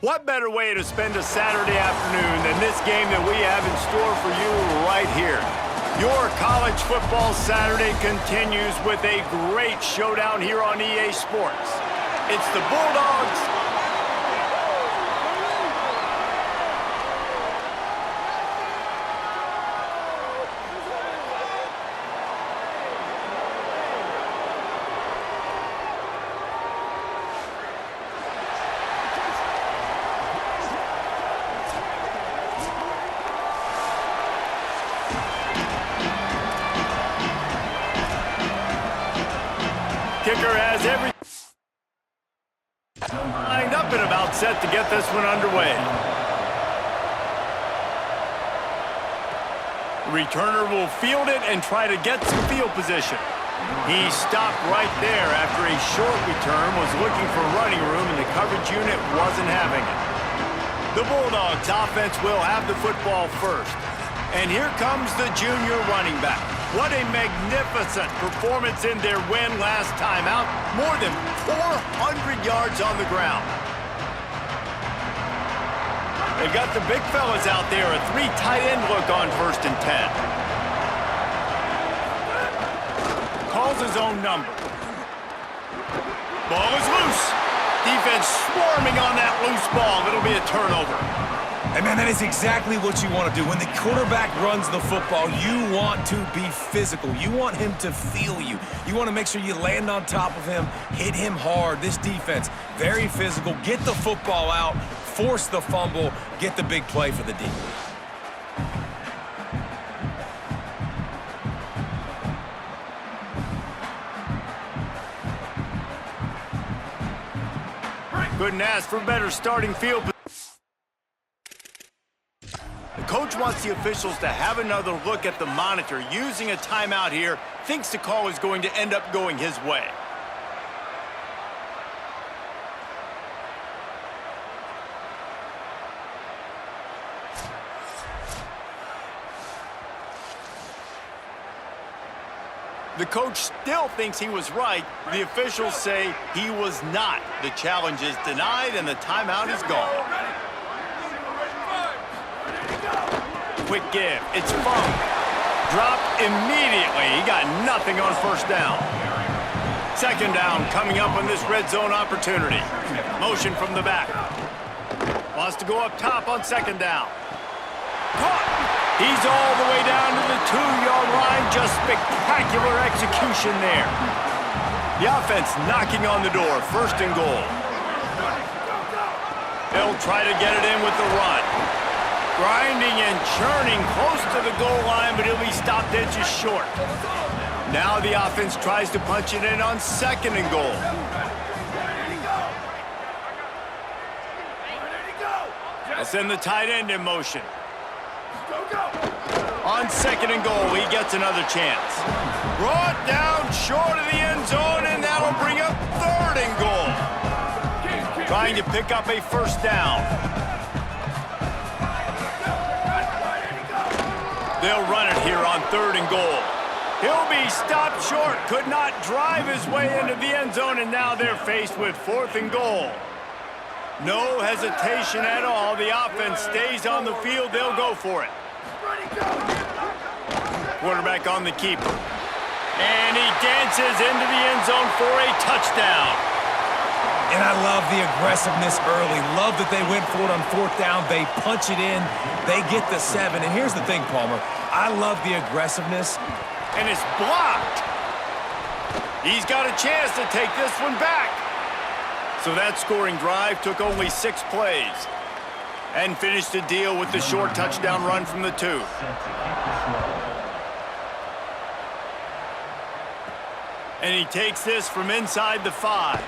What better way to spend a Saturday afternoon than this game that we have in store for you right here? Your college football Saturday continues with a great showdown here on EA Sports. It's the Bulldogs Kicker has every lined up and about set to get this one underway. The returner will field it and try to get some field position. He stopped right there after a short return, was looking for running room, and the coverage unit wasn't having it. The Bulldogs offense will have the football first. And here comes the junior running back. What a magnificent performance in their win last time out. More than 400 yards on the ground. They've got the big fellas out there. A 3 tight end look on 1st and 10. Calls his own number. Ball is loose. Defense swarming on that loose ball. It'll be a turnover. And, man, that is exactly what you want to do. When the quarterback runs the football, you want to be physical. You want him to feel you. You want to make sure you land on top of him, hit him hard. This defense, very physical. Get the football out, force the fumble, get the big play for the D. Couldn't ask for better starting field. The coach wants the officials to have another look at the monitor. Using a timeout here, thinks the call is going to end up going his way. The coach still thinks he was right. The officials say he was not. The challenge is denied and the timeout is gone. Quick give. It's Funk. Dropped immediately. He got nothing on 1st down. 2nd down coming up on this red zone opportunity. Motion from the back. Wants to go up top on 2nd down. Caught. He's all the way down to the 2-yard line. Just spectacular execution there. The offense knocking on the door. 1st and goal. They'll try to get it in with the run. Grinding and churning close to the goal line, but he'll be stopped inches short. Now the offense tries to punch it in on 2nd and goal. They'll send the tight end in motion. On 2nd and goal, he gets another chance. Brought down short of the end zone, and that'll bring up 3rd and goal. Trying to pick up a 1st down. They'll run it here on 3rd and goal. He'll be stopped short. Could not drive his way into the end zone, and now they're faced with 4th and goal. No hesitation at all. The offense stays on the field. They'll go for it. Quarterback on the keeper. And he dances into the end zone for a touchdown. And I love the aggressiveness early. Love that they went for it on 4th down. They punch it in. They get the 7. And here's the thing, Palmer. I love the aggressiveness. And it's blocked. He's got a chance to take this one back. So that scoring drive took only 6 plays. And finished the deal with the short touchdown run from the 2. And he takes this from inside the 5.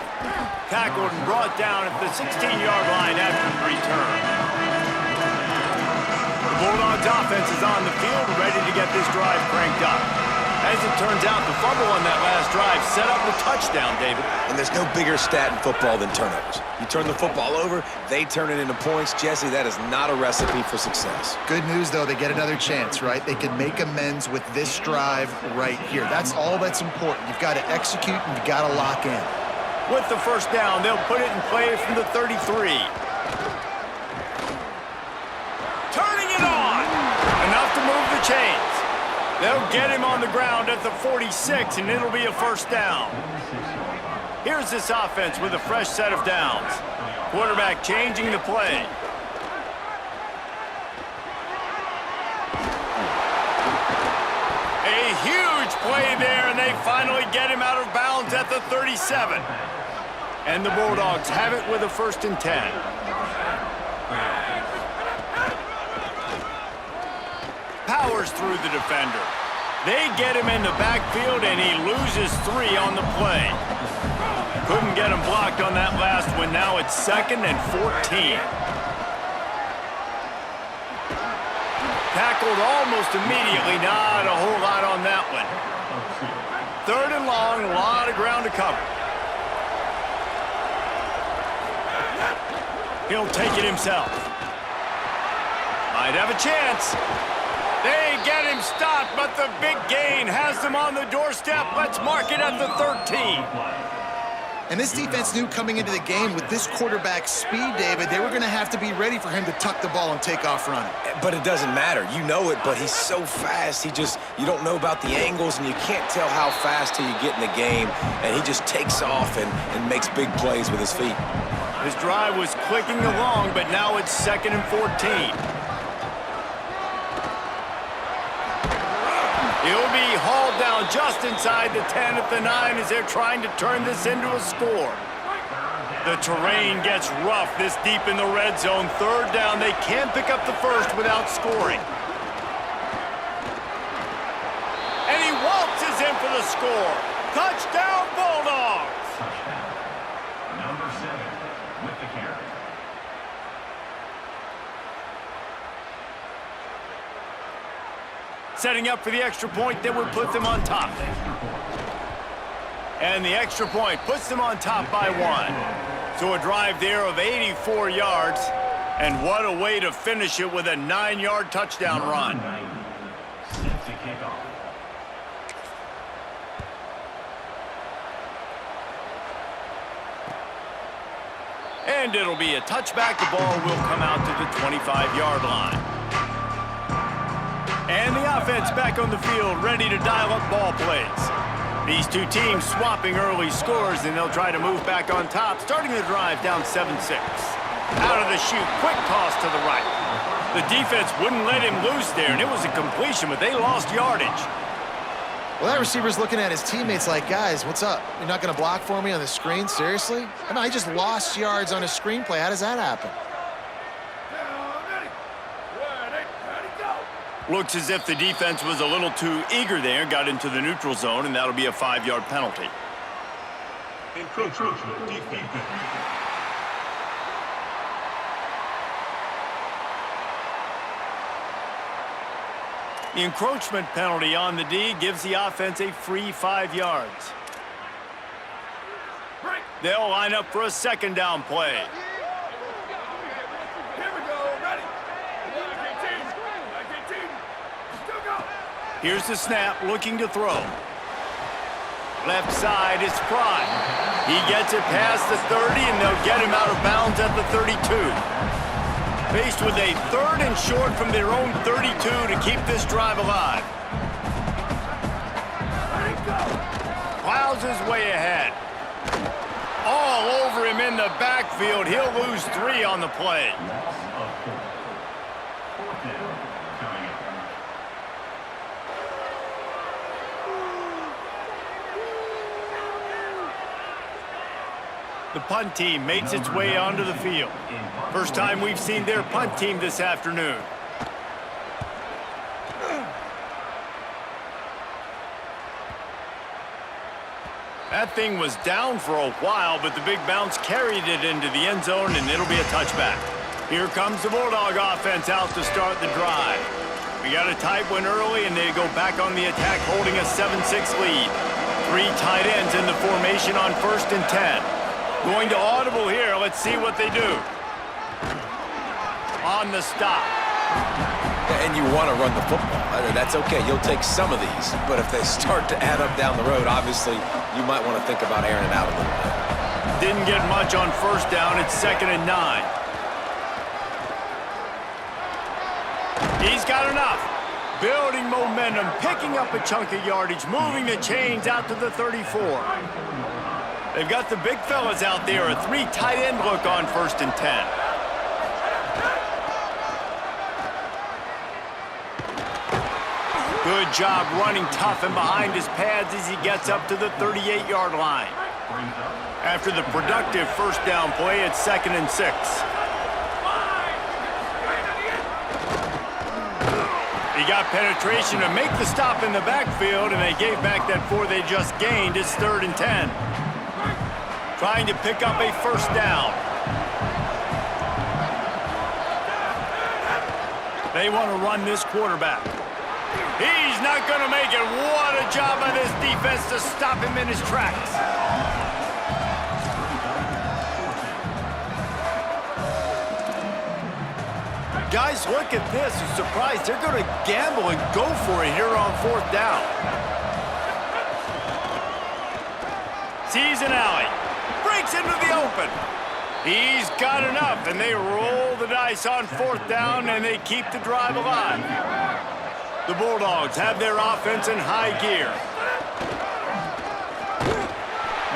Tackled and brought down at the 16-yard line after the return. The Bulldogs offense is on the field, ready to get this drive cranked up. As it turns out, the fumble on that last drive set up the touchdown, David. And there's no bigger stat in football than turnovers. You turn the football over, they turn it into points. Jesse, that is not a recipe for success. Good news, though, they get another chance, right? They can make amends with this drive right here. That's all that's important. You've got to execute and you've got to lock in. With the 1st down, they'll put it in play from the 33. chains. They'll get him on the ground at the 46, and it'll be a first down. Here's this offense with a fresh set of downs. Quarterback changing the play. A huge play there, and they finally get him out of bounds at the 37. And the Bulldogs have it with a 1st and 10. Powers through the defender. They get him in the backfield, and he loses 3 on the play. Couldn't get him blocked on that last one. Now it's 2nd and 14. Tackled almost immediately. Not a whole lot on that one. 3rd and long, a lot of ground to cover. He'll take it himself. Might have a chance. They get him stopped, but the big gain has them on the doorstep. Let's mark it at the 13. And this defense knew coming into the game with this quarterback's speed, David, they were going to have to be ready for him to tuck the ball and take off running. But it doesn't matter. You know it, but he's so fast. You don't know about the angles, and you can't tell how fast till you get in the game. And he just takes off and makes big plays with his feet. His drive was clicking along, but now it's 2nd and 14. He'll be hauled down just inside the 10 at the 9 as they're trying to turn this into a score. The terrain gets rough this deep in the red zone. 3rd down. They can't pick up the first without scoring. And he waltzes in for the score. Touchdown, Bulldogs! Number 7 with the carry. Setting up for the extra point that would put them on top. And the extra point puts them on top by 1. So a drive there of 84 yards. And what a way to finish it with a 9-yard touchdown run. Set to kick off. And it'll be a touchback. The ball will come out to the 25-yard line. And the offense back on the field, ready to dial up ball plays. These two teams swapping early scores, and they'll try to move back on top, starting the drive down 7-6. Out of the chute, quick toss to the right. The defense wouldn't let him loose there, and it was a completion, but they lost yardage. Well, that receiver's looking at his teammates like, guys, what's up? You're not going to block for me on the screen? Seriously? I mean, I just lost yards on a screenplay. How does that happen? Looks as if the defense was a little too eager there, got into the neutral zone, and that'll be a 5-yard penalty. Encroachment defeated. The encroachment penalty on the D gives the offense a free 5 yards. They'll line up for a 2nd down play. Here's the snap, looking to throw. Left side is Fry. He gets it past the 30, and they'll get him out of bounds at the 32. Faced with a 3rd and short from their own 32 to keep this drive alive. Plows his way ahead. All over him in the backfield. He'll lose 3 on the play. The punt team makes its way onto the field. First time we've seen their punt team this afternoon. That thing was down for a while, but the big bounce carried it into the end zone, and it'll be a touchback. Here comes the Bulldog offense out to start the drive. We got a tight one early, and they go back on the attack, holding a 7-6 lead. 3 tight ends in the formation on 1st and 10. Going to audible here. Let's see what they do. On the stop. And you want to run the football. That's okay. You'll take some of these. But if they start to add up down the road, obviously, you might want to think about airing it out a little bit. Didn't get much on 1st down. It's 2nd and 9. He's got enough. building momentum, picking up a chunk of yardage, moving the chains out to the 34. They've got the big fellas out there, a 3 tight end look on 1st and 10. Good job running tough and behind his pads as he gets up to the 38-yard line. After the productive 1st down play, it's 2nd and 6. He got penetration to make the stop in the backfield, and they gave back that 4 they just gained. It's 3rd and 10. Trying to pick up a 1st down. They want to run this quarterback. He's not going to make it. What a job by this defense to stop him in his tracks. Guys, look at this. I'm surprised. They're going to gamble and go for it here on 4th down. Sees an alley. Breaks into the open. He's got enough, and they roll the dice on 4th down, and they keep the drive alive. The Bulldogs have their offense in high gear.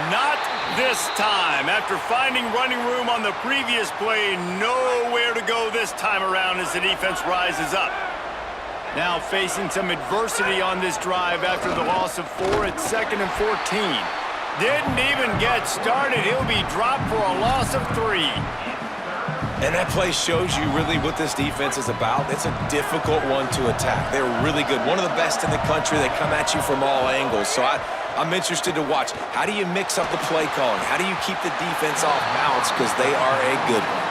Not this time. After finding running room on the previous play, nowhere to go this time around as the defense rises up. Now facing some adversity on this drive after the loss of 4 at 2nd and 14. Didn't even get started. He'll be dropped for a loss of 3. And that play shows you really what this defense is about. It's a difficult one to attack. They're really good. One of the best in the country. They come at you from all angles. So I'm interested to watch. How do you mix up the play calling? How do you keep the defense off balance? Because they are a good one.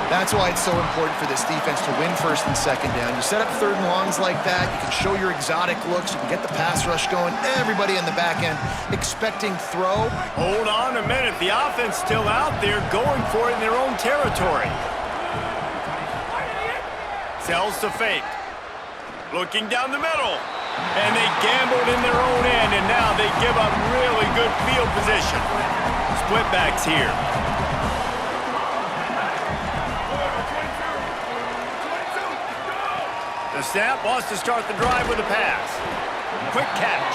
That's why it's so important for this defense to win 1st and 2nd down. You set up 3rd and longs like that. You can show your exotic looks. You can get the pass rush going. Everybody in the back end expecting throw. Hold on a minute. The offense still out there going for it in their own territory. Sells to fake. Looking down the middle. And they gambled in their own end, and now they give up really good field position. Split backs here. The snap wants to start the drive with a pass. Quick catch.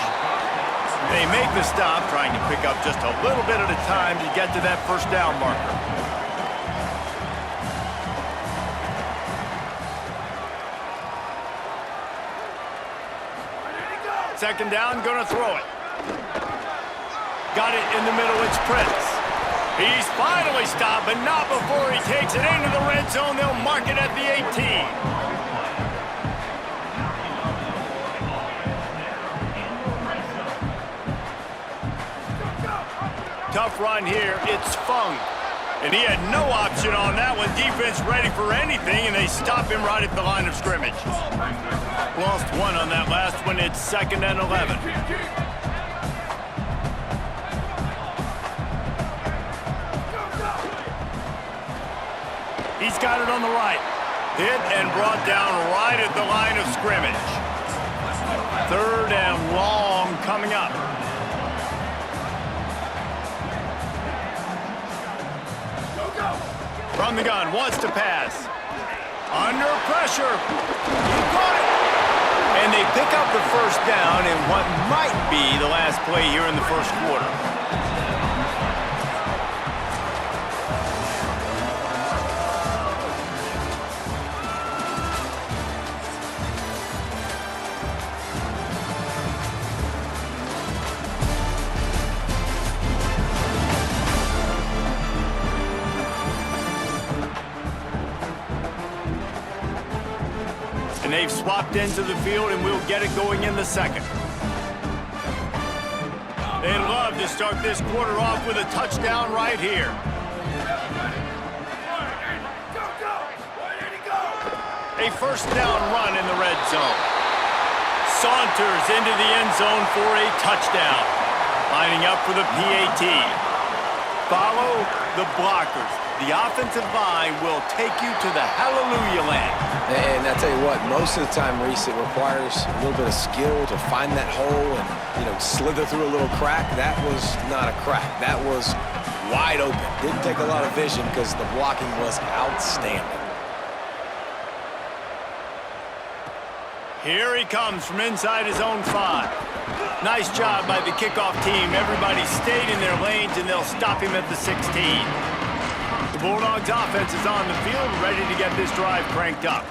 They make the stop, trying to pick up just a little bit at a time to get to that 1st down marker. Second down, gonna throw it. Got it in the middle, it's Prince. He's finally stopped, but not before he takes it into the red zone. They'll mark it at the 18. Tough run here, it's Fung. And he had no option on that one. Defense ready for anything, and they stop him right at the line of scrimmage. Lost 1 on that last one. It's 2nd and 11. He's got it on the right. Hit and brought down right at the line of scrimmage. 3rd and long coming up. From the gun, wants to pass. Under pressure. He caught it. And they pick up the 1st down in what might be the last play here in the 1st quarter. And they've swapped into the field, and we'll get it going in the 2nd. They'd love to start this quarter off with a touchdown right here. A 1st down run in the red zone. Saunters into the end zone for a touchdown. Lining up for the PAT. Follow the blockers. The offensive line will take you to the hallelujah land. And I tell you what, most of the time, Reese, it requires a little bit of skill to find that hole and, slither through a little crack. That was not a crack. That was wide open. Didn't take a lot of vision because the blocking was outstanding. Here he comes from inside his own 5. Nice job by the kickoff team. Everybody stayed in their lanes, and they'll stop him at the 16. The Bulldogs offense is on the field, ready to get this drive cranked up.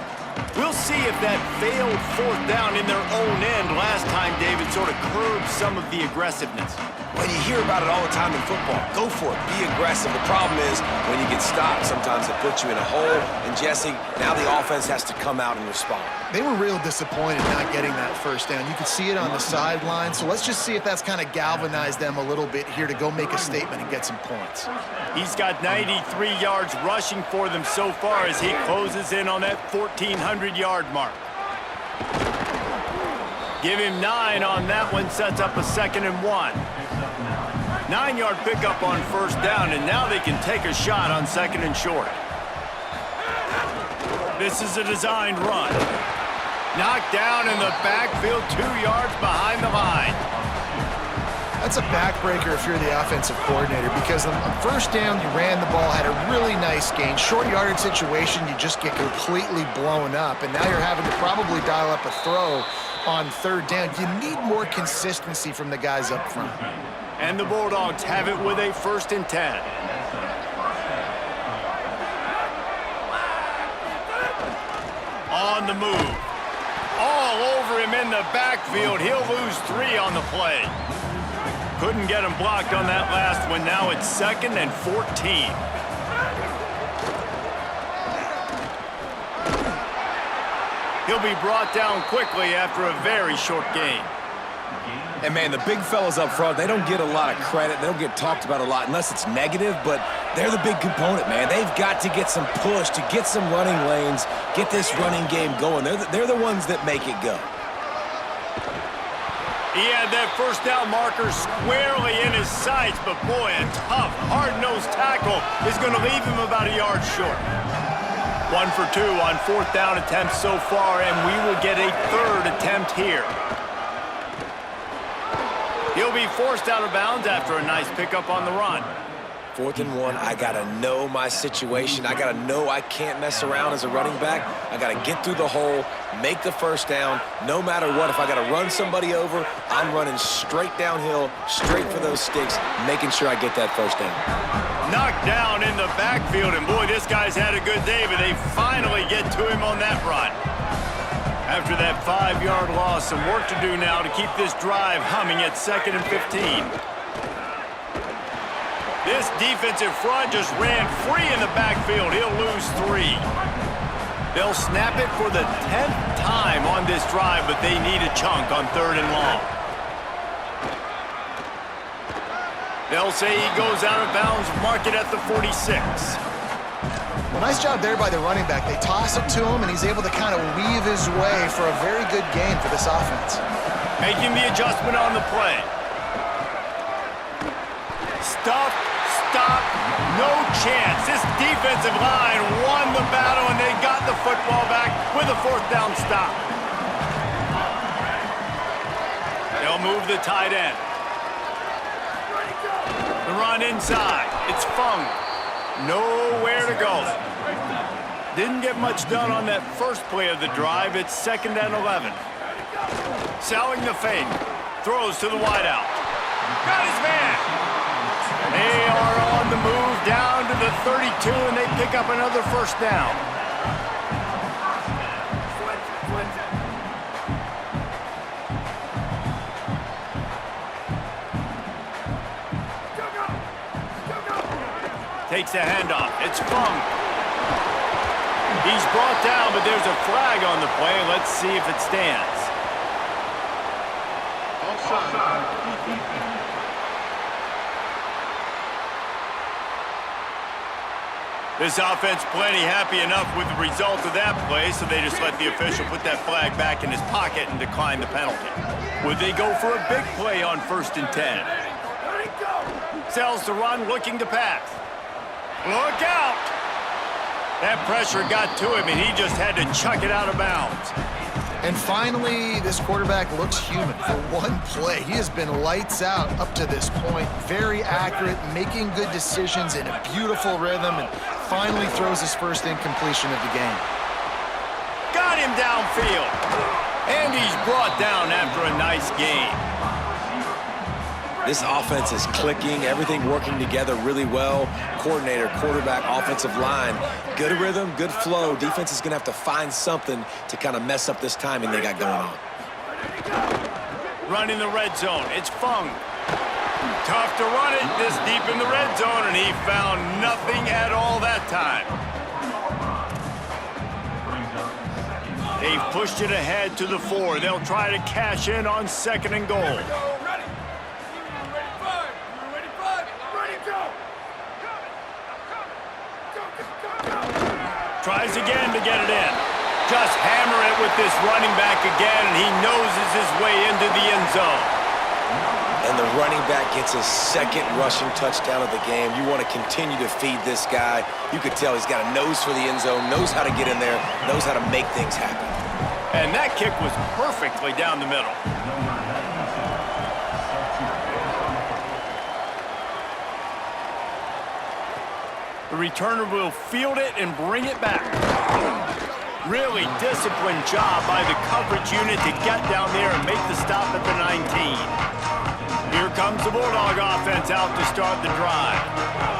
We'll see if that failed 4th down in their own end last time, David, sort of curbed some of the aggressiveness. Well, you hear about it all the time in football. Go for it. Be aggressive. The problem is when you get stopped, sometimes it puts you in a hole. And, Jesse, now the offense has to come out and respond. They were real disappointed not getting that 1st down. You could see it on the sideline. So let's just see if that's kind of galvanized them a little bit here to go make a statement and get some points. He's got 93 yards rushing for them so far as he closes in on that 1,400-yard mark. Give him 9 on that one, sets up a 2nd and 1. 9-yard pickup on 1st down, and now they can take a shot on 2nd and short. This is a designed run. Knocked down in the backfield, 2 yards behind the line. That's a backbreaker if you're the offensive coordinator, because on 1st down, you ran the ball, had a really nice gain. Short yardage situation, you just get completely blown up, and now you're having to probably dial up a throw on 3rd down. You need more consistency from the guys up front. And the Bulldogs have it with a 1st and 10. On the move. All over him in the backfield. He'll lose 3 on the play. Couldn't get him blocked on that last one. Now it's 2nd and 14. He'll be brought down quickly after a very short gain. And, man, the big fellas up front, they don't get a lot of credit. They don't get talked about a lot unless it's negative, but they're the big component, man. They've got to get some push, to get some running lanes, get this running game going. They're the ones that make it go. He had that 1st down marker squarely in his sights, but, boy, a tough, hard-nosed tackle is going to leave him about a yard short. 1 for 2 on 4th down attempts so far, and we will get a 3rd attempt here. He'll be forced out of bounds after a nice pickup on the run. 4th and 1, I got to know my situation. I got to know I can't mess around as a running back. I got to get through the hole, make the 1st down. No matter what, if I got to run somebody over, I'm running straight downhill, straight for those sticks, making sure I get that 1st down. Knocked down in the backfield, and boy, this guy's had a good day, but they finally get to him on that run. After that 5-yard loss, some work to do now to keep this drive humming at 2nd and 15. This defensive front just ran free in the backfield. He'll lose 3. They'll snap it for the 10th time on this drive, but they need a chunk on 3rd and long. They'll say he goes out of bounds, mark it at the 46. Well, nice job there by the running back. They toss it to him, and he's able to kind of weave his way for a very good gain for this offense. Making the adjustment on the play. Stop, no chance. This defensive line won the battle, and they got the football back with a 4th down stop. They'll move the tight end. The run inside. It's Fung. Nowhere to go. Didn't get much done on that first play of the drive. It's 2nd and 11. Selling the fake. Throws to the wideout. Got his man. They are on the move down to the 32, and they pick up another 1st down. Takes the handoff. It's Fung. He's brought down, but there's a flag on the play. Let's see if it stands. This offense plenty happy enough with the result of that play, so they just let the official put that flag back in his pocket and decline the penalty. Would they go for a big play on 1st and 10? Sells to run, looking to pass. Look out! That pressure got to him, and he just had to chuck it out of bounds. And finally, this quarterback looks human for one play. He has been lights out up to this point. Very accurate, making good decisions in a beautiful rhythm, and finally throws his first incompletion of the game. Got him downfield. And he's brought down after a nice gain. This offense is clicking, everything working together really well. Coordinator, quarterback, offensive line, good rhythm, good flow. Defense is going to have to find something to kind of mess up this timing they got going on. Running the red zone, it's Fung. Tough to run it this deep in the red zone, and he found nothing at all that time. They've pushed it ahead to the 4. They'll try to cash in on 2nd and goal. Tries again to get it in. Just hammer it with this running back again, and he noses his way into the end zone. And the running back gets his 2nd rushing touchdown of the game. You want to continue to feed this guy. You could tell he's got a nose for the end zone, knows how to get in there, knows how to make things happen. And that kick was perfectly down the middle. The returner will field it and bring it back. Really disciplined job by the coverage unit to get down there and make the stop at the 19. Here comes the Bulldog offense out to start the drive.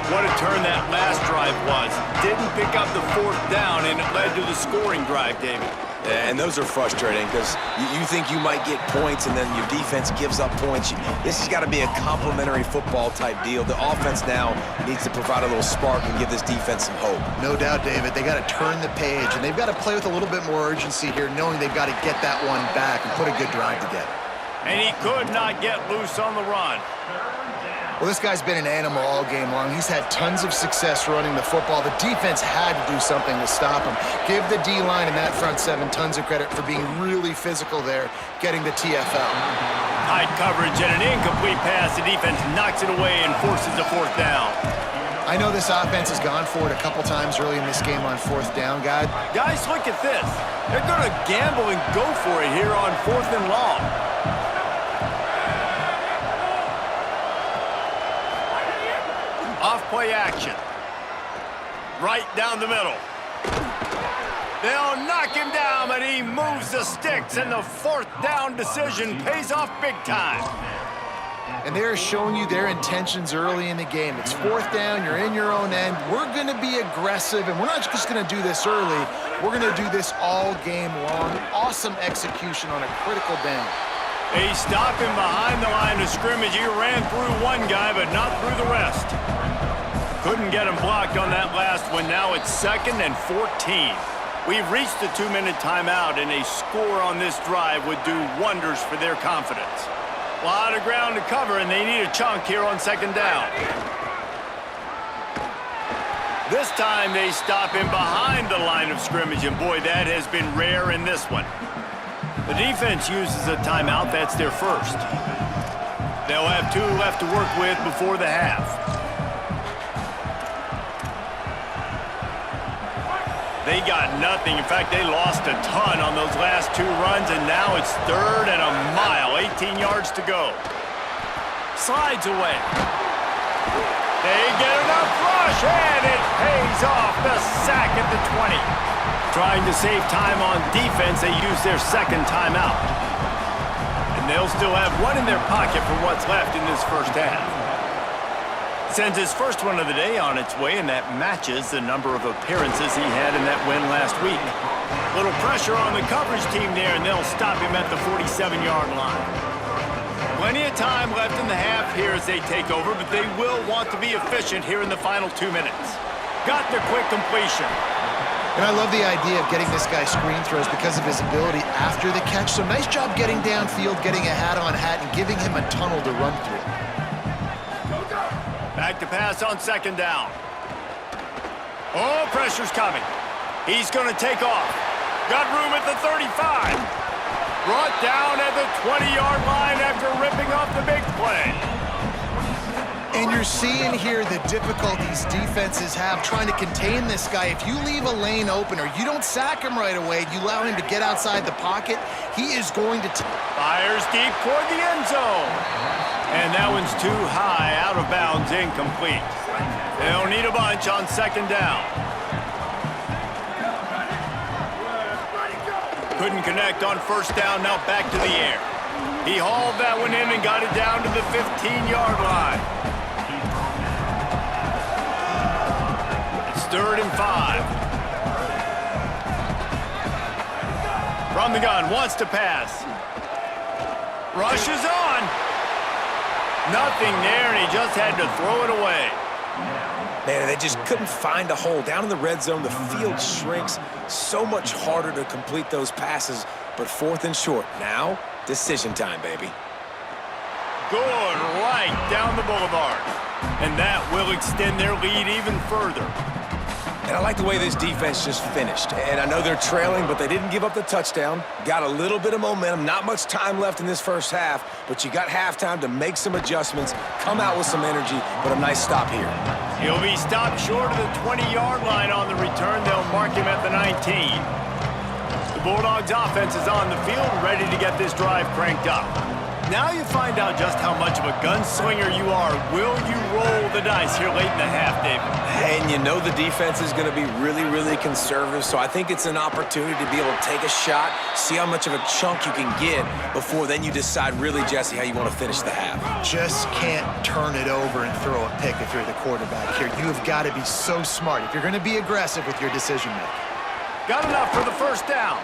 What a turn that last drive was. Didn't pick up the 4th down, and it led to the scoring drive, David. And those are frustrating because you think you might get points and then your defense gives up points. This has got to be a complementary football type deal. The offense now needs to provide a little spark and give this defense some hope. No doubt, David. They got to turn the page, and they've got to play with a little bit more urgency here, knowing they've got to get that one back and put a good drive together. And he could not get loose on the run. Well, this guy's been an animal all game long. He's had tons of success running the football. The defense had to do something to stop him. Give the D-line and that front 7 tons of credit for being really physical there, getting the TFL. Tight coverage and an incomplete pass. The defense knocks it away and forces a 4th down. I know this offense has gone for it a couple times early in this game on 4th down, guys. Guys, look at this. They're going to gamble and go for it here on 4th and long. Off-play action. Right down the middle. They'll knock him down, but he moves the sticks, and the 4th down decision pays off big time. And they're showing you their intentions early in the game. It's 4th down, you're in your own end. We're going to be aggressive, and we're not just going to do this early. We're going to do this all game long. Awesome execution on a critical down. They stop him behind the line of scrimmage. He ran through one guy, but not through the rest. Couldn't get him blocked on that last one. Now it's 2nd and 14. We've reached the 2-minute timeout, and a score on this drive would do wonders for their confidence. A lot of ground to cover, and they need a chunk here on 2nd down. This time they stop him behind the line of scrimmage, and boy, that has been rare in this one. The defense uses a timeout. That's their first. They'll have 2 left to work with before the half. They got nothing. In fact, they lost a ton on those last 2 runs, and now it's 3rd and a mile, 18 yards to go. Slides away. They get enough rush, and it pays off. The sack at the 20. Trying to save time on defense, they use their 2nd timeout. And they'll still have 1 in their pocket for what's left in this first half. Sends his first one of the day on its way, and that matches the number of appearances he had in that win last week. Little pressure on the coverage team there, and they'll stop him at the 47-yard line. Plenty of time left in the half here as they take over, but they will want to be efficient here in the final 2 minutes. Got the quick completion. And I love the idea of getting this guy screen throws because of his ability after the catch. So nice job getting downfield, getting a hat-on-hat, and giving him a tunnel to run through. Back to pass on 2nd down. Oh, pressure's coming. He's going to take off. Got room at the 35. Brought down at the 20-yard line after ripping off the big play. And you're seeing here the difficulties defenses have trying to contain this guy. If you leave a lane open or you don't sack him right away, you allow him to get outside the pocket, he is going to... Fires deep toward the end zone. And that one's too high, out of bounds, incomplete. They'll need a bunch on 2nd down. Couldn't connect on first down, now back to the air. He hauled that one in and got it down to the 15-yard line. It's 3rd and 5. From the gun, wants to pass. Rushes on. Nothing there, and he just had to throw it away. Man, they just couldn't find a hole. Down in the red zone, the field shrinks. So much harder to complete those passes, but 4th and short. Now, decision time, baby. Good, right down the boulevard. And that will extend their lead even further. And I like the way this defense just finished. And I know they're trailing, but they didn't give up the touchdown. Got a little bit of momentum. Not much time left in this first half, but you got halftime to make some adjustments, come out with some energy, but a nice stop here. He'll be stopped short of the 20-yard line on the return. They'll mark him at the 19. The Bulldogs offense is on the field, ready to get this drive cranked up. Now you find out just how much of a gunslinger you are. Will you roll the dice here late in the half, David? And you know the defense is going to be really, really conservative, so I think it's an opportunity to be able to take a shot, see how much of a chunk you can get before then you decide really, Jesse, how you want to finish the half. Just can't turn it over and throw a pick if you're the quarterback here. You have got to be so smart if you're going to be aggressive with your decision-making. Got enough for the first down.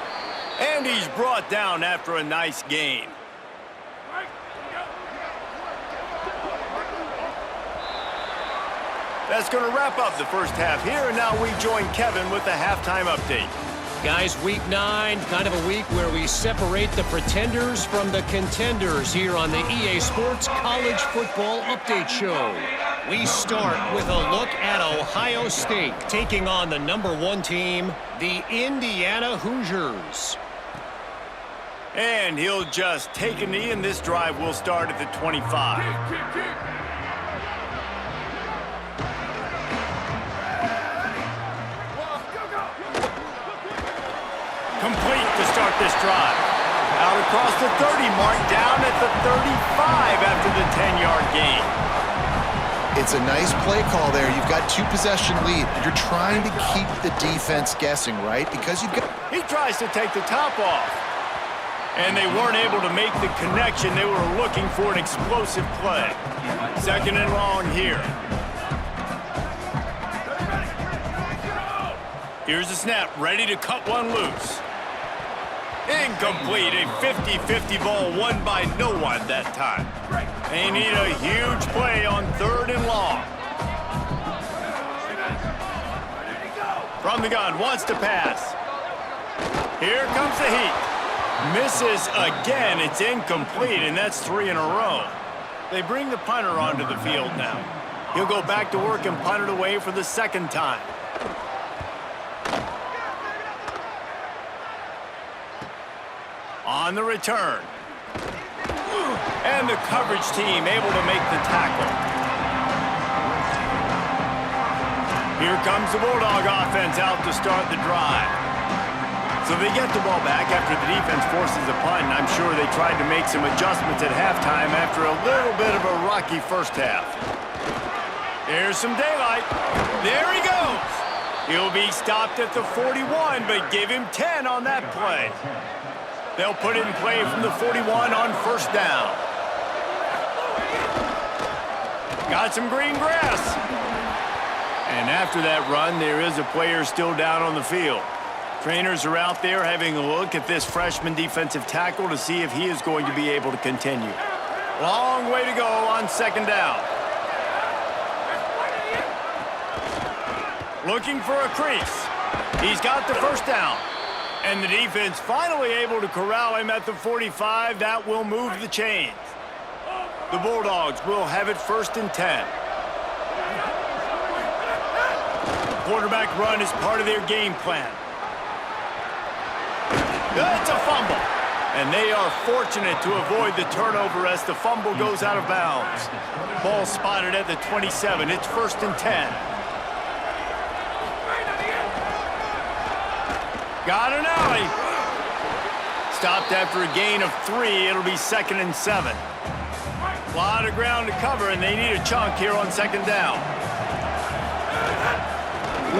And he's brought down after a nice gain. That's going to wrap up the first half here, and now we join Kevin with the halftime update. Guys, week 9, kind of a week where we separate the pretenders from the contenders here on the EA Sports College Football Update Show. We start with a look at Ohio State taking on the #1 team, the Indiana Hoosiers. And he'll just take a knee, and this drive will start at the 25. Complete to start this drive. Out across the 30 mark, down at the 35 after the 10-yard gain. It's a nice play call there. You've got 2-possession lead. You're trying to keep the defense guessing, right? Because you've got... He tries to take the top off. And they weren't able to make the connection. They were looking for an explosive play. 2nd and long here. Here's the snap, ready to cut one loose. Incomplete, a 50-50 ball won by no one that time. They need a huge play on 3rd and long. From the gun, wants to pass. Here comes the heat. Misses again, it's incomplete, and that's 3 in a row. They bring the punter onto the field now. He'll go back to work and punt it away for the 2nd time. On the return. And the coverage team able to make the tackle. Here comes the Bulldog offense out to start the drive. So they get the ball back after the defense forces a punt, and I'm sure they tried to make some adjustments at halftime after a little bit of a rocky first half. There's some daylight. There he goes. He'll be stopped at the 41, but give him 10 on that play. They'll put it in play from the 41 on first down. Got some green grass. And after that run, there is a player still down on the field. Trainers are out there having a look at this freshman defensive tackle to see if he is going to be able to continue. Long way to go on 2nd down. Looking for a crease. He's got the first down. And the defense finally able to corral him at the 45. That will move the chains. The Bulldogs will have it 1st and 10. Quarterback run is part of their game plan. That's a fumble. And they are fortunate to avoid the turnover as the fumble goes out of bounds. Ball spotted at the 27. It's 1st and 10. Got an alley. Stopped after a gain of 3. It'll be 2nd and 7. A lot of ground to cover, and they need a chunk here on 2nd down.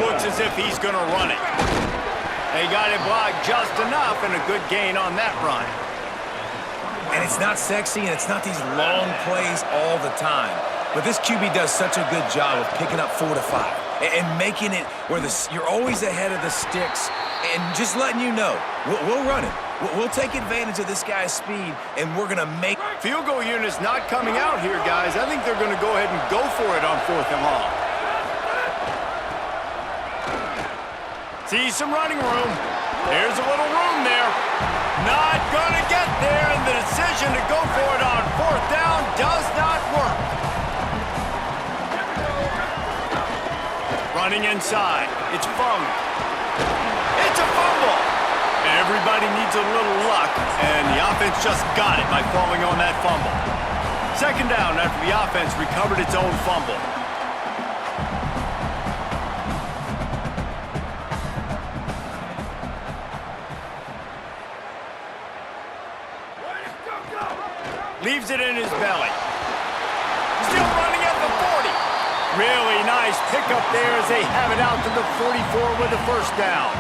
Looks as if he's going to run it. They got it blocked just enough and a good gain on that run. And it's not sexy, and it's not these long plays all the time. But this QB does such a good job of picking up 4 to 5 and making it where you're always ahead of the sticks and just letting you know, we'll run it. We'll take advantage of this guy's speed, and we're going to make... Field goal unit's not coming out here, guys. I think they're going to go ahead and go for it on 4th and long. See some running room. There's a little room there. Not going to get there, and the decision to go for it on 4th down does not work. Running inside. It's Fung. It's a fumble. Everybody needs a little luck, and the offense just got it by falling on that fumble. 2nd down after the offense recovered its own fumble. Leaves it in his belly. Still running at the 40. Really nice pickup there as they have it out to the 44 with the 1st down.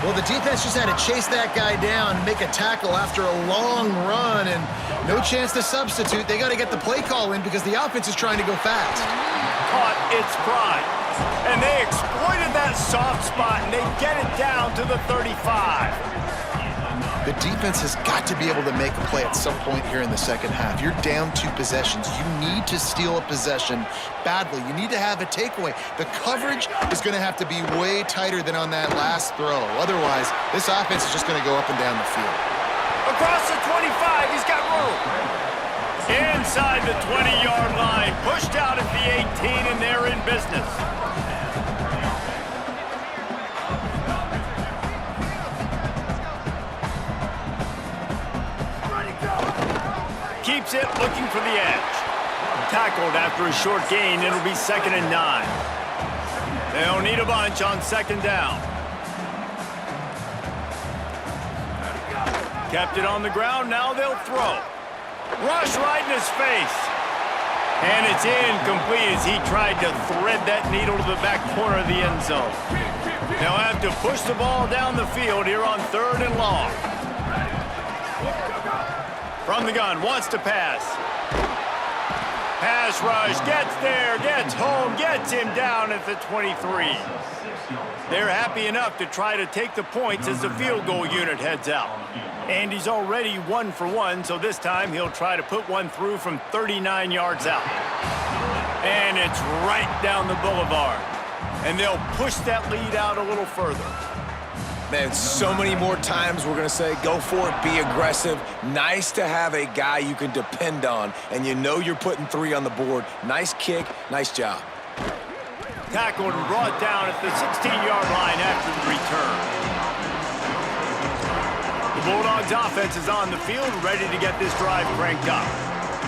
Well, the defense just had to chase that guy down and make a tackle after a long run, and no chance to substitute. They got to get the play call in because the offense is trying to go fast. Caught its pride. And they exploited that soft spot, and they get it down to the 35. The defense has got to be able to make a play at some point here in the 2nd half. You're down 2 possessions. You need to steal a possession badly. You need to have a takeaway. The coverage is going to have to be way tighter than on that last throw. Otherwise, this offense is just going to go up and down the field. Across the 25, he's got room. Inside the 20-yard line, pushed out at the 18, and they're in business. Keeps it, looking for the edge. Tackled after a short gain, it'll be 2nd and 9. They'll need a bunch on 2nd down. Kept it on the ground, now they'll throw. Rush right in his face. And it's incomplete as he tried to thread that needle to the back corner of the end zone. They'll have to push the ball down the field here on 3rd and long. From the gun, wants to pass. Pass rush, gets there, gets home, gets him down at the 23. They're happy enough to try to take the points as the field goal unit heads out. And he's already 1 for 1, so this time he'll try to put one through from 39 yards out. And it's right down the boulevard. And they'll push that lead out a little further. Man, so many more times we're going to say, go for it, be aggressive. Nice to have a guy you can depend on, and you know you're putting 3 on the board. Nice kick, nice job. Tackled and brought down at the 16-yard line after the return. The Bulldogs offense is on the field, ready to get this drive cranked up.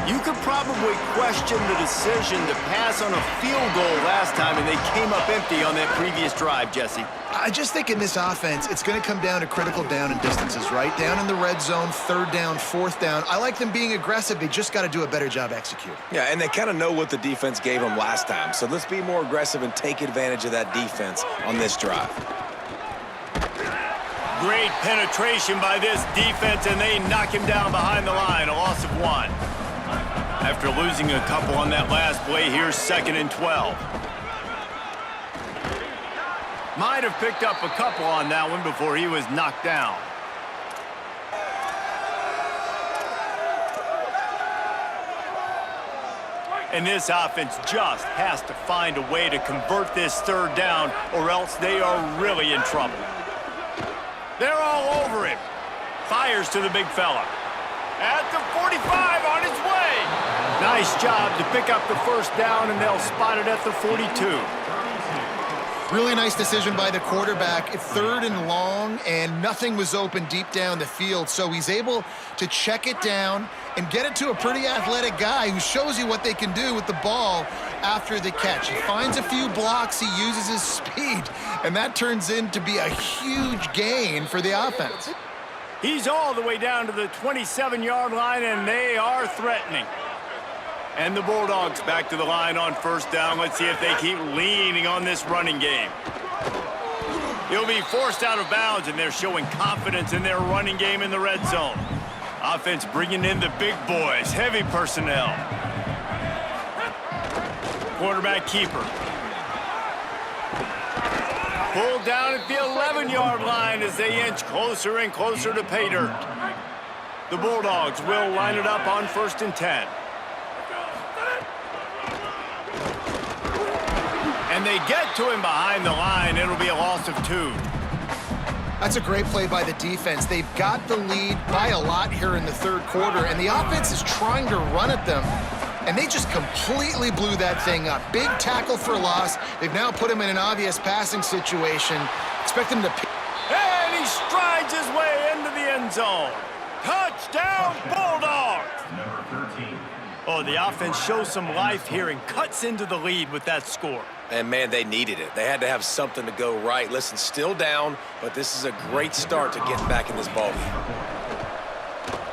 You could probably question the decision to pass on a field goal last time, and they came up empty on that previous drive, Jesse. I just think in this offense, it's going to come down to critical down and distances, right? Down in the red zone, 3rd down, 4th down. I like them being aggressive. They just got to do a better job executing. Yeah, and they kind of know what the defense gave them last time. So let's be more aggressive and take advantage of that defense on this drive. Great penetration by this defense, and they knock him down behind the line, a loss of 1. After losing a couple on that last play, here's 2nd and 12. Might have picked up a couple on that one before he was knocked down. And this offense just has to find a way to convert this 3rd down, or else they are really in trouble. They're all over him. Fires to the big fella. At the 45, on his way. Nice job to pick up the 1st down, and they'll spot it at the 42. Really nice decision by the quarterback. 3rd and long, and nothing was open deep down the field, so he's able to check it down and get it to a pretty athletic guy who shows you what they can do with the ball after the catch. He finds a few blocks, he uses his speed, and that turns into be a huge gain for the offense. He's all the way down to the 27-yard line, and they are threatening. And the Bulldogs back to the line on 1st down. Let's see if they keep leaning on this running game. He'll be forced out of bounds, and they're showing confidence in their running game in the red zone. Offense bringing in the big boys, heavy personnel. Quarterback keeper. Pulled down at the 11-yard line as they inch closer and closer to pay dirt. The Bulldogs will line it up on 1st and 10. And they get to him behind the line. It'll be a loss of 2. That's a great play by the defense. They've got the lead by a lot here in the 3rd quarter, and the offense is trying to run at them, and they just completely blew that thing up. Big tackle for loss. They've now put him in an obvious passing situation. Expect him to... And he strides his way into the end zone. Touchdown, Bulldogs! Number 13. Oh, the offense shows some life here and cuts into the lead with that score. And, man, they needed it. They had to have something to go right. Listen, still down, but this is a great start to getting back in this ballgame.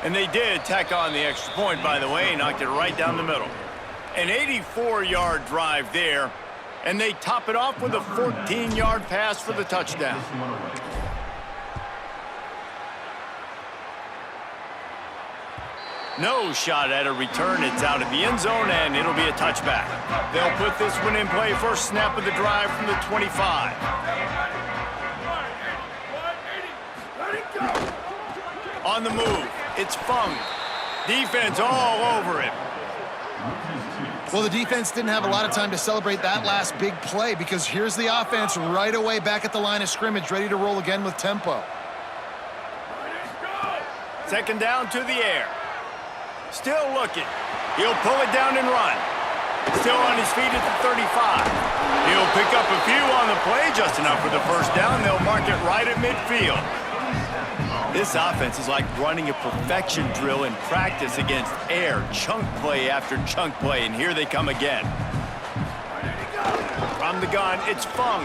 And they did tack on the extra point, by the way, knocked it right down the middle. An 84-yard drive there, and they top it off with a 14-yard pass for the touchdown. No shot at a return. It's out of the end zone, and it'll be a touchback. They'll put this one in play. First snap of the drive from the 25. On the move, it's Fung. Defense all over him. Well, the defense didn't have a lot of time to celebrate that last big play because here's the offense right away back at the line of scrimmage, ready to roll again with tempo. Second down to the air. Still looking. He'll pull it down and run. Still on his feet at the 35. He'll pick up a few on the play, just enough for the first down. They'll mark it right at midfield. This offense is like running a perfection drill in practice against air. Chunk play after chunk play, and here they come again. From the gun, it's Fung.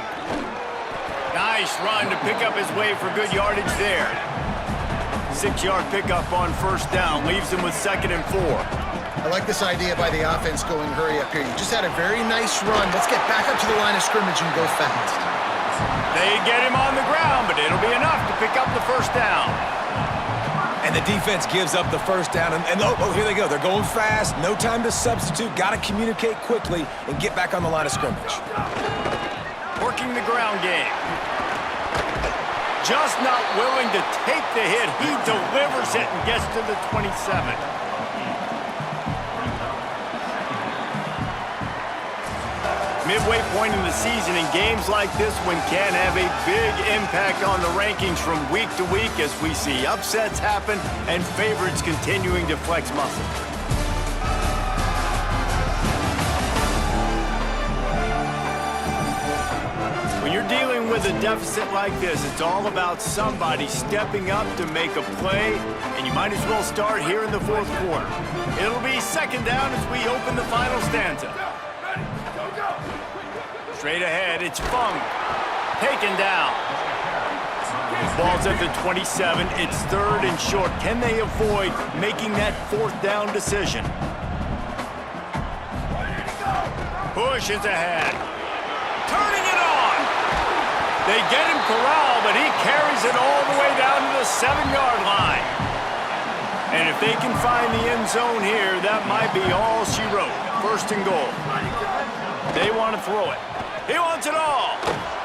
Nice run to pick up his way for good yardage there. 6-yard pickup on first down, leaves him with 2nd and 4. I like this idea by the offense going hurry up here. You just had a very nice run. Let's get back up to the line of scrimmage and go fast. They get him on the ground, but it'll be enough to pick up the first down. And the defense gives up the first down, and oh, here they go. They're going fast, no time to substitute, got to communicate quickly and get back on the line of scrimmage. Working the ground game. Just not willing to take the hit. He delivers it and gets to the 27. Midway point in the season, and games like this one can have a big impact on the rankings from week to week as we see upsets happen and favorites continuing to flex muscle. When you're dealing with a deficit like this, it's all about somebody stepping up to make a play, and you might as well start here in the 4th quarter. It'll be second down as we open the final stanza. Straight ahead, it's Fung. Taken down. Ball's at the 27. It's 3rd and short. Can they avoid making that 4th down decision? Push is ahead. Turning it on. They get him corralled, but he carries it all the way down to the 7-yard line. And if they can find the end zone here, that might be all she wrote. 1st and goal. They want to throw it. He wants it all.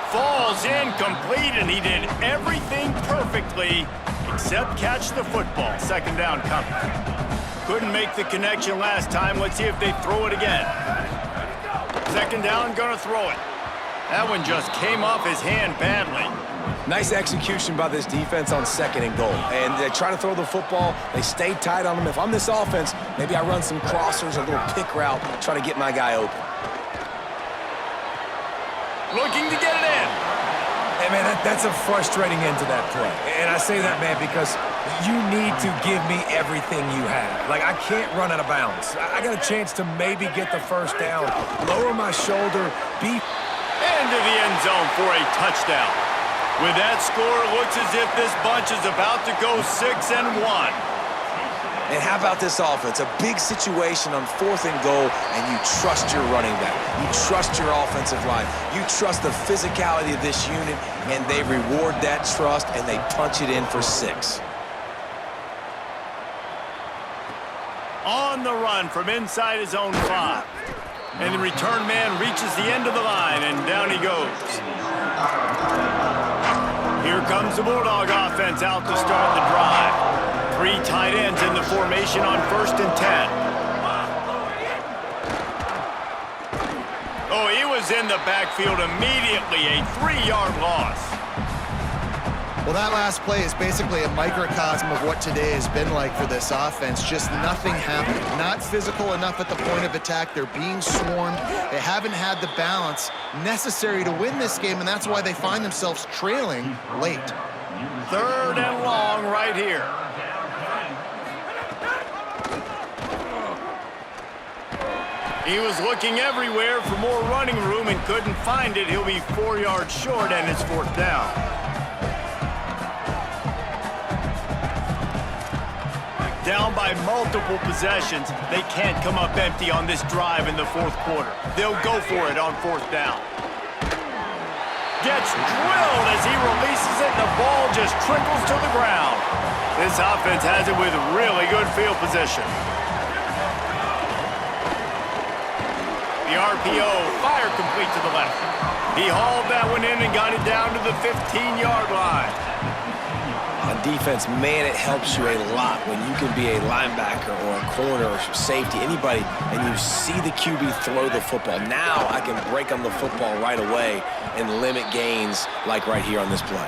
Falls incomplete, and he did everything perfectly except catch the football. 2nd down coming. Couldn't make the connection last time. Let's see if they throw it again. 2nd down, gonna throw it. That one just came off his hand badly. Nice execution by this defense on 2nd and goal. And they try to throw the football. They stay tight on them. If I'm this offense, maybe I run some crossers, a little pick route, try to get my guy open. Looking to get it in. Hey, man, that's a frustrating end to that play. And I say that, man, because you need to give me everything you have. Like, I can't run out of bounds. I got a chance to maybe get the first down, lower my shoulder, be... Into the end zone for a touchdown. With that score, it looks as if this bunch is about to go 6-1. And how about this offense? A big situation on 4th and goal, and you trust your running back. You trust your offensive line. You trust the physicality of this unit, and they reward that trust, and they punch it in for 6. On the run from inside his own 5. And the return man reaches the end of the line, and down he goes. Here comes the Bulldog offense out to start the drive. 3 tight ends in the formation on 1st and 10. Oh, he was in the backfield immediately, a 3-yard loss. Well, that last play is basically a microcosm of what today has been like for this offense. Just nothing happening. Not physical enough at the point of attack. They're being swarmed. They haven't had the balance necessary to win this game, and that's why they find themselves trailing late. 3rd and long right here. He was looking everywhere for more running room and couldn't find it. He'll be 4 yards short, and it's 4th down. Down by multiple possessions, they can't come up empty on this drive in the 4th quarter. They'll go for it on 4th down. Gets drilled as he releases it, and the ball just trickles to the ground. This offense has it with really good field position. The RPO, fire complete to the left. He hauled that one in and got it down to the 15-yard line. On defense, man, it helps you a lot when you can be a linebacker or a corner or safety, anybody, and you see the QB throw the football. Now I can break on the football right away and limit gains like right here on this play.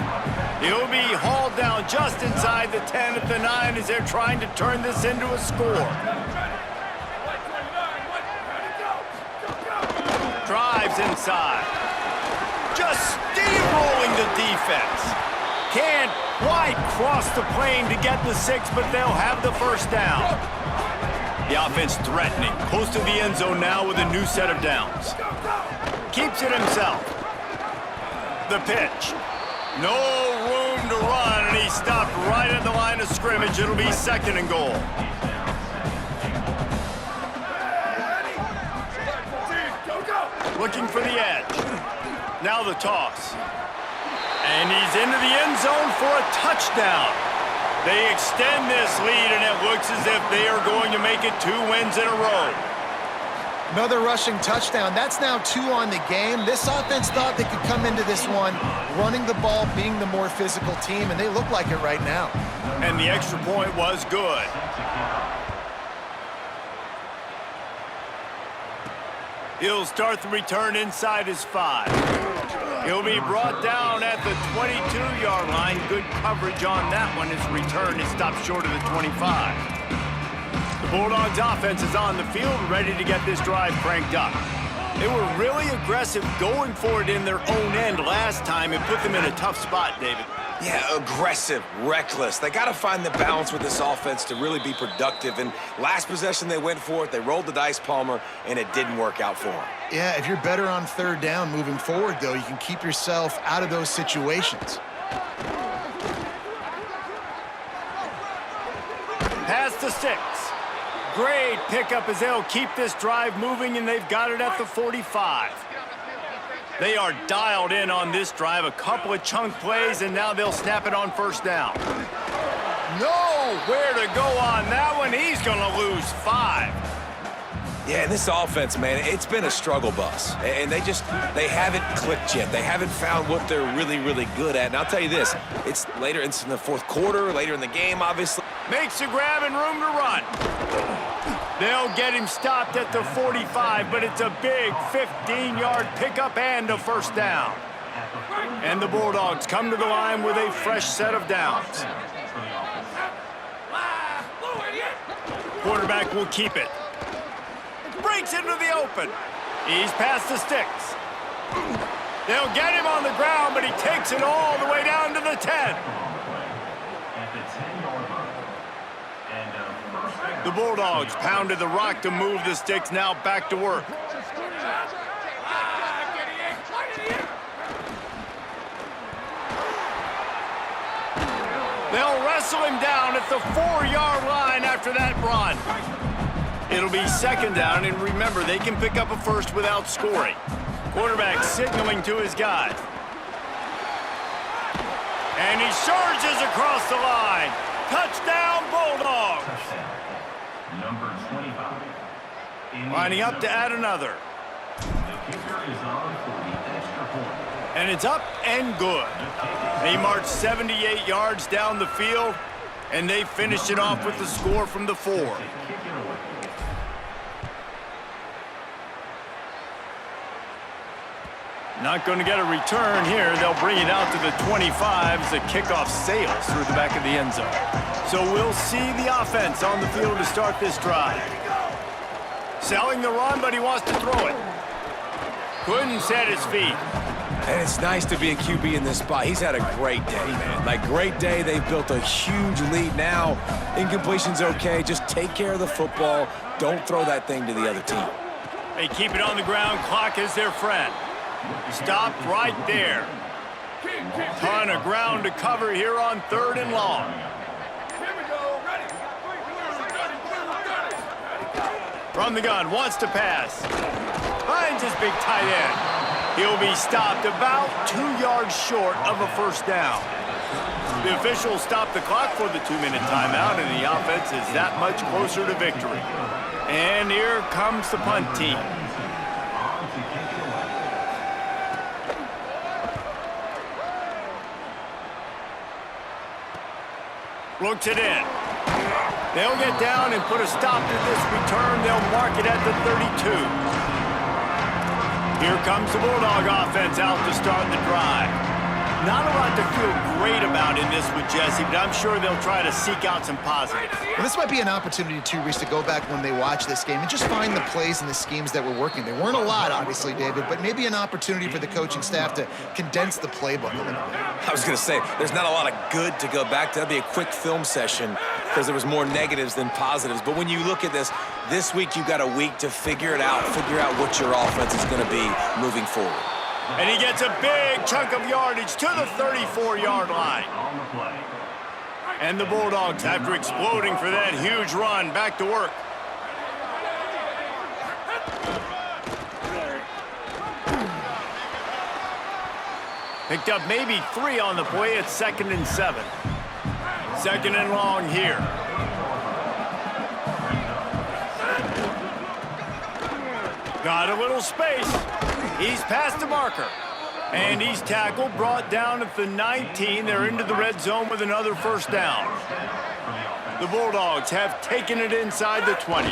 He'll be hauled down just inside the 10 at the 9 as they're trying to turn this into a score. Drives inside. Just steamrolling the defense. Can't quite cross the plane to get the 6, but they'll have the 1st down. The offense threatening. Close to the end zone now with a new set of downs. Keeps it himself. The pitch. No room to run, and he stopped right at the line of scrimmage. It'll be 2nd and goal. Looking for the edge. Now the toss. And he's into the end zone for a touchdown. They extend this lead, and it looks as if they are going to make it 2 wins in a row. Another rushing touchdown. That's now 2 on the game. This offense thought they could come into this one running the ball, being the more physical team, and they look like it right now. And the extra point was good. He'll start the return inside his 5. He'll be brought down at the 22-yard line. Good coverage on that one. His return is stopped short of the 25. The Bulldogs offense is on the field, ready to get this drive cranked up. They were really aggressive going for it in their own end last time and put them in a tough spot, David. Yeah, aggressive, reckless. They got to find the balance with this offense to really be productive. And last possession, they went for it. They rolled the dice, Palmer, and it didn't work out for them. Yeah, if you're better on 3rd down moving forward, though, you can keep yourself out of those situations. Pass to 6. Great pickup as they'll keep this drive moving, and they've got it at the 45. They are dialed in on this drive. A couple of chunk plays, and now they'll snap it on 1st down. Nowhere to go on that one. He's going to lose 5. Yeah, and this offense, man, it's been a struggle bus. And they haven't clicked yet. They haven't found what they're really, really good at. And I'll tell you this, it's later, it's in the 4th quarter, later in the game, obviously. Makes a grab and room to run. They'll get him stopped at the 45, but it's a big 15-yard pickup and a 1st down. And the Bulldogs come to the line with a fresh set of downs. Quarterback will keep it. Breaks into the open. He's past the sticks. They'll get him on the ground, but he takes it all the way down to the 10. The Bulldogs pounded the rock to move the sticks, now back to work. They'll wrestle him down at the 4-yard line after that run. It'll be second down, and remember, they can pick up a first without scoring. Quarterback signaling to his guys. And he surges across the line. Touchdown, Bulldogs. Number 25. Lining up to add another. The kicker is on for the extra point. And it's up and good. They marched 78 yards down the field, and they finished it off with the score from the 4. Not going to get a return here. They'll bring it out to the 25 as the kickoff sails through the back of the end zone. So we'll see the offense on the field to start this drive. Selling the run, but he wants to throw it. Couldn't set his feet. And it's nice to be a QB in this spot. He's had a great day, man. Like, great day. They've built a huge lead now. Incompletion's okay. Just take care of the football. Don't throw that thing to the other team. They keep it on the ground. Clock is their friend. Stop right there. Ton of ground to cover here on 3rd and long. From the gun, wants to pass. Finds his big tight end. He'll be stopped about 2 yards short of a first down. The officials stop the clock for the 2-minute timeout, and the offense is that much closer to victory. And here comes the punt team. Looks it in. They'll get down and put a stop to this return. They'll mark it at the 32. Here comes the Bulldog offense out to start the drive. Not a lot to feel great about in this with Jesse, but I'm sure they'll try to seek out some positives. Well, this might be an opportunity, too, Reese, to go back when they watch this game and just find the plays and the schemes that were working. There weren't a lot, obviously, David, but maybe an opportunity for the coaching staff to condense the playbook a little bit. I was going to say, there's not a lot of good to go back to. That'd be a quick film session because there was more negatives than positives. But when you look at this week you've got a week to figure it out, figure out what your offense is going to be moving forward. And he gets a big chunk of yardage to the 34-yard line. And the Bulldogs, after exploding for that huge run, back to work. Picked up maybe 3 on the play at 2nd and 7. 2nd and long here. Got a little space. He's past the marker. And he's tackled, brought down at the 19. They're into the red zone with another first down. The Bulldogs have taken it inside the 20.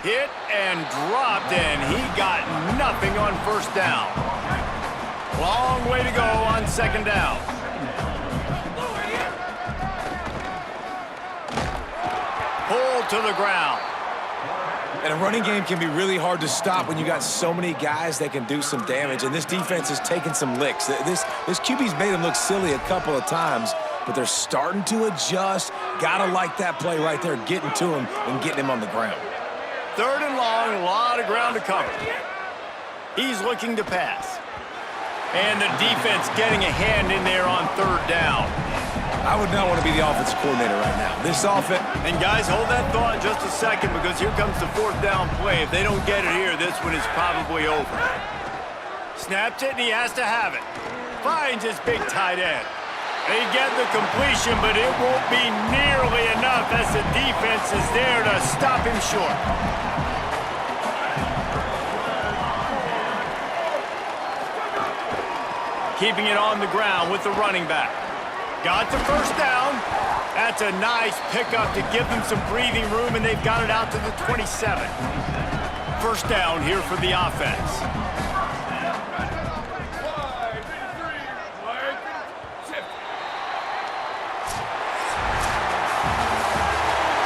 Hit and dropped, and he got nothing on first down. Long way to go on 2nd down. Pulled to the ground. And a running game can be really hard to stop when you got so many guys that can do some damage. And this defense has taken some licks. This QB's made them look silly a couple of times, but they're starting to adjust. Gotta like that play right there, getting to him and getting him on the ground. 3rd and long, a lot of ground to cover. He's looking to pass. And the defense getting a hand in there on 3rd down. I would not want to be the offensive coordinator right now. This offense... And guys, hold that thought just a second, because here comes the 4th down play. If they don't get it here, this one is probably over. Snaps it, and he has to have it. Finds his big tight end. They get the completion, but it won't be nearly enough as the defense is there to stop him short. Keeping it on the ground with the running back. Got the first down. That's a nice pickup to give them some breathing room, and they've got it out to the 27. First down here for the offense.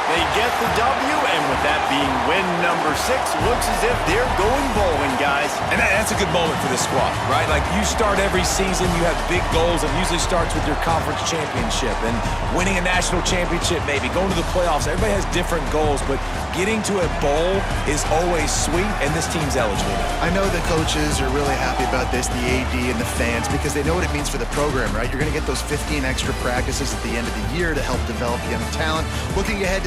They get the W, and with that being win number 6, looks as if they're going bowling, guys. guys. And that's a good moment for the squad, right? Like, you start every season, you have big goals, and usually starts with your conference championship and winning a national championship, maybe going to the playoffs. Everybody has different goals, but getting to a bowl is always sweet, and this team's eligible. I know the coaches are really happy about this, the AD and the fans, because they know what it means for the program, right? You're going to get those 15 extra practices at the end of the year to help develop young talent. Looking ahead to